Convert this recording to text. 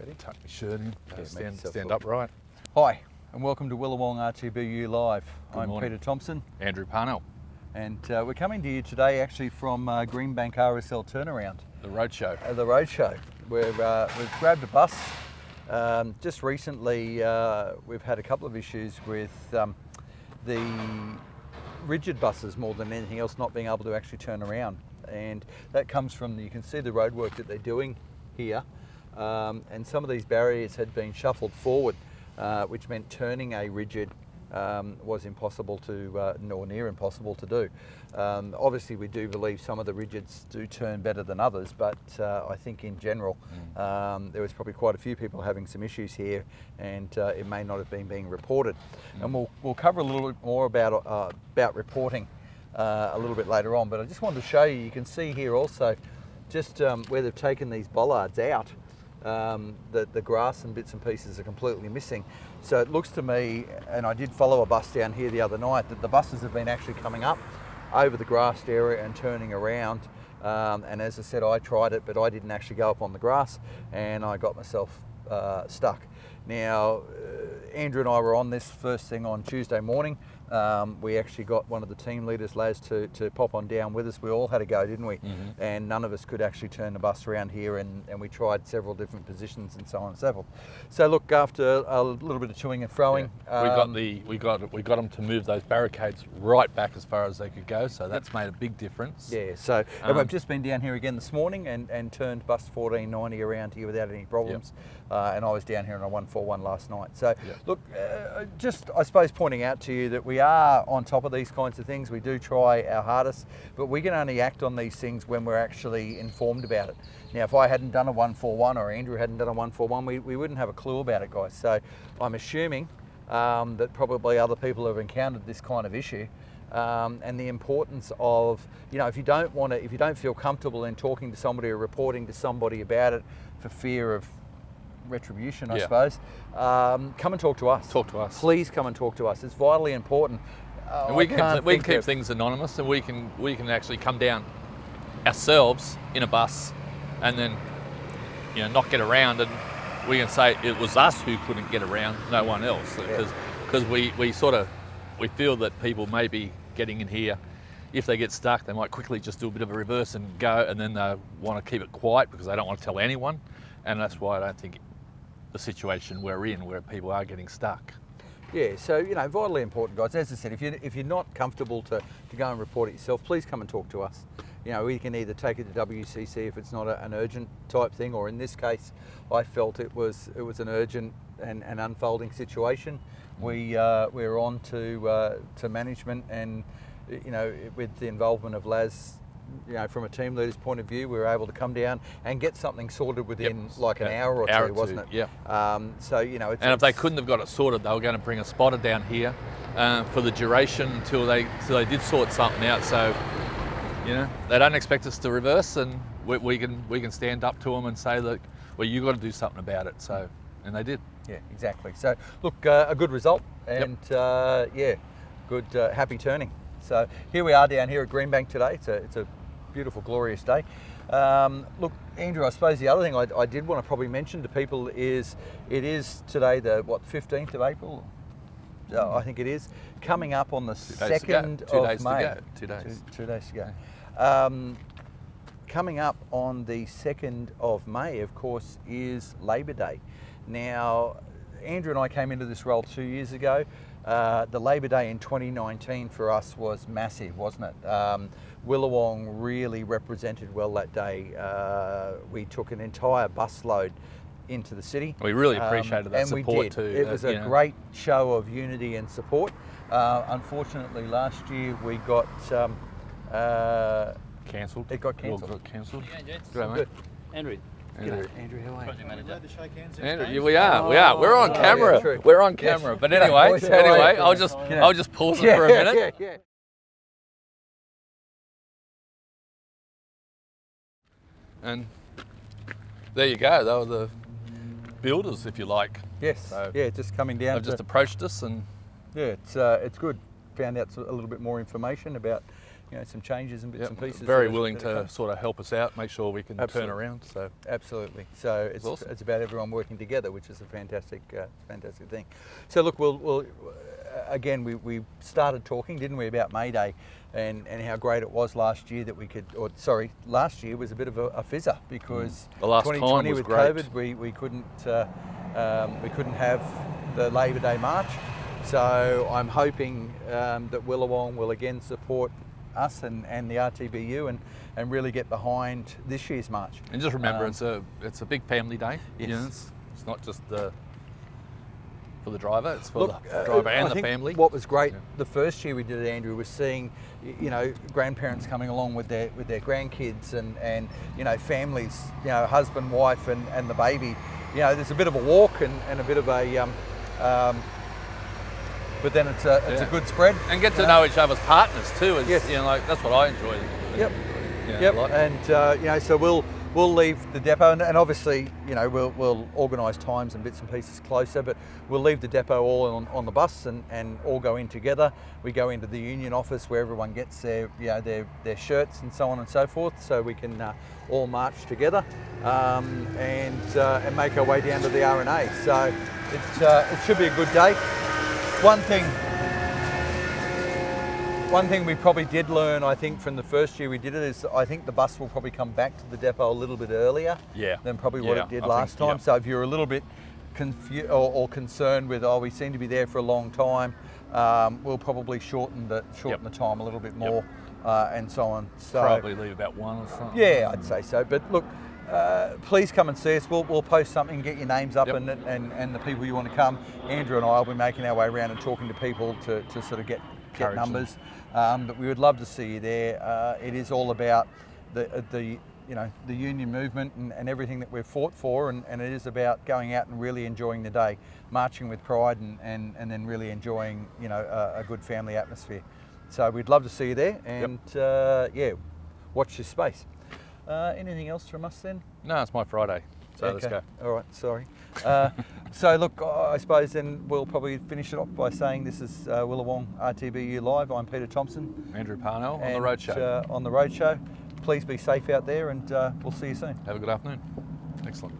Ready? Tuck my shirt in. Yeah, stand upright. Hi, and welcome to Willawong RTBU Live. I'm morning. Peter Thompson. Andrew Parnell. And we're coming to you today actually from Greenbank RSL Turnaround. The roadshow. The roadshow. We've grabbed a bus. Just recently we've had a couple of issues with the rigid buses more than anything else not being able to actually turn around. And that comes from, you can see the road work that they're doing here. And some of these barriers had been shuffled forward, which meant turning a rigid was impossible to, or near impossible to do. Obviously we do believe some of the rigids do turn better than others, but I think in general there was probably quite a few people having some issues here, and it may not have been being reported. And we'll cover a little bit more about reporting a little bit later on, but I just wanted to show you, you can see here also just where they've taken these bollards out. The grass and bits and pieces are completely missing. So it looks to me, and I did follow a bus down here the other night, that the buses have been actually coming up over the grassed area and turning around. And as I said, I tried it, but I didn't actually go up on the grass, and I got myself stuck. Now, Andrew and I were on this first thing on Tuesday morning. We actually got one of the team leaders, Laz, to pop on down with us. We all had a go, didn't we? And none of us could actually turn the bus around here, and we tried several different positions and so on and so forth. So look, after a little bit of toing and froing, we got them to move those barricades right back as far as they could go. So that's made a big difference. Yeah. So and we've just been down here again this morning and turned bus 1490 around here without any problems. And I was down here on a 141 last night. So look, just I suppose pointing out to you that we are on top of these kinds of things. We do try our hardest, but we can only act on these things when we're actually informed about it. Now, if I hadn't done a 141 or Andrew hadn't done a 141, we wouldn't have a clue about it, guys. So I'm assuming that probably other people have encountered this kind of issue. And the importance of, you know, if you don't feel comfortable in talking to somebody or reporting to somebody about it for fear of retribution, I suppose, come and talk to us. Talk to us. Please come and talk to us. It's vitally important. And we can keep things anonymous, and we can actually come down ourselves in a bus, and then not get around, and we can say it was us who couldn't get around, no one else, because we feel that people may be getting in here. If they get stuck, they might quickly just do a bit of a reverse and go, and then they want to keep it quiet because they don't want to tell anyone. And that's why I don't think the situation we're in, where people are getting stuck. Yeah, so vitally important, guys. As I said, if you're not comfortable to go and report it yourself, please come and talk to us. We can either take it to WCC if it's not an urgent type thing, or in this case, I felt it was an urgent and unfolding situation. We're on to management, and with the involvement of Laz. From a team leader's point of view, we were able to come down and get something sorted within like an hour or two, wasn't it? Yeah. So and if they couldn't have got it sorted, they were going to bring a spotter down here for the duration until they did sort something out. So they don't expect us to reverse, and we can stand up to them and say that, well, you got to do something about it. So, and they did. Yeah, exactly. So look, a good result, and good happy turning. So here we are down here at Greenbank today. It's a beautiful, glorious day. Look, Andrew, I suppose the other thing I did want to probably mention to people is it is today the 15th of April. I think it is coming up on the 2nd of May. 2 days. 2 days to go. Coming up on the 2nd of May, of course, is Labor Day. Now, Andrew and I came into this role 2 years ago. The Labor Day in 2019 for us was massive, wasn't it? Willawong really represented well that day. We took an entire busload into the city. We really appreciated that support too. It was a great show of unity and support. Unfortunately, last year we got cancelled. It got cancelled. Good, Andrew. Andrew, how are you? Andrew, we are. We're on camera. Yeah, we're on camera. Yes. But anyway, I'll just pause it for a minute. Yeah. And there you go. They were the builders, if you like. Yes. So just coming down. They've just approached us, and it's good. Found out a little bit more information about some changes and bits and pieces. Very willing to sort of help us out, make sure we can turn around. So absolutely. So it's awesome. It's about everyone working together, which is a fantastic thing. So look, we'll again we started talking, didn't we, about May Day and how great it was last year that we could, last year was a bit of a fizzer because the last 2020 time was with great. COVID we couldn't have the Labor Day March. So I'm hoping that Willawong will again support us and the RTBU and really get behind this year's march. And just remember, it's a big family day. Yes. You know, it's not just for the driver, it's for the driver and the family. What was great the first year we did it, Andrew, was seeing grandparents coming along with their grandkids and families, husband, wife and the baby. There's a bit of a walk and a bit of a but then it's a good spread. And get to know each other's partners too. Yes. That's what I enjoy. Yep. And so we'll leave the depot, and obviously we'll organise times and bits and pieces closer. But we'll leave the depot all on the bus and all go in together. We go into the union office where everyone gets their shirts and so on and so forth, so we can all march together and make our way down to the RNA. So it should be a good day. One thing we probably did learn, I think, from the first year we did it is I think the bus will probably come back to the depot a little bit earlier than probably what it did last time. So if you're a little bit confused or concerned with, we seem to be there for a long time, we'll probably shorten the time a little bit more and so on. So probably leave about 1 or something. Yeah, I'd say so. But look, please come and see us. We'll post something, get your names up and the people you want to come. Andrew and I will be making our way around and talking to people to sort of get numbers. But we would love to see you there. It is all about the union movement and everything that we've fought for, and it is about going out and really enjoying the day, marching with pride and then really enjoying a good family atmosphere. So we'd love to see you there, and watch this space. Anything else from us then? No, it's my Friday, so let's go. All right, sorry. So look, I suppose then we'll probably finish it off by saying this is Willawong RTBU Live. I'm Peter Thompson. Andrew Parnell on the roadshow. On the roadshow. Please be safe out there, and we'll see you soon. Have a good afternoon. Excellent.